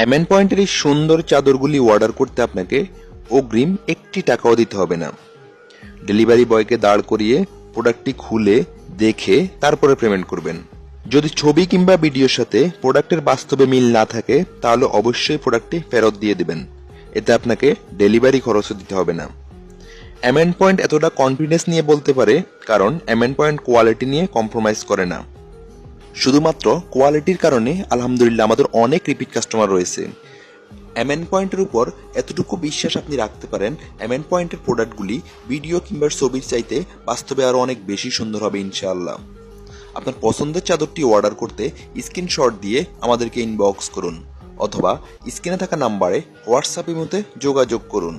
MN পয়েন্টের এই সুন্দর চাদরগুলি অর্ডার করতে আপনাকে অগ্রিম 1 টাকাও দিতে হবে না। ডেলিভারি বয়কে দাঁড় করিয়ে প্রোডাক্টটি খুলে দেখে তারপরে পেমেন্ট করবেন। যদি ছবি কিংবা ভিডিওর সাথে প্রোডাক্টের বাস্তবে মিল না থাকে তাহলে অবশ্যই প্রোডাক্টটি ফেরত দিয়ে দিবেন। এতে আপনাকে ডেলিভারি খরচও দিতে হবে না। এমএন পয়েন্ট এতটা কনফিডেন্স নিয়ে বলতে পারে কারণ এমএন পয়েন্ট কোয়ালিটি নিয়ে কম্প্রোমাইজ করে না। শুধুমাত্র কোয়ালিটির কারণে আলহামদুলিল্লাহ আমাদের অনেক রিপিট কাস্টমার রয়েছে। এমএন পয়েন্টের উপর এতটুকু বিশ্বাস আপনি রাখতে পারেন, এমএন পয়েন্টের প্রোডাক্টগুলি ভিডিও কিংবা ছবির চাইতে বাস্তবে আরও অনেক বেশি সুন্দর হবে ইনশাআল্লাহ। আপনার পছন্দের চাদরটি অর্ডার করতে স্ক্রিনশট দিয়ে আমাদেরকে ইনবক্স করুন অথবা স্ক্রিনে থাকা নাম্বারে হোয়াটসঅ্যাপ ইমোতে যোগাযোগ করুন।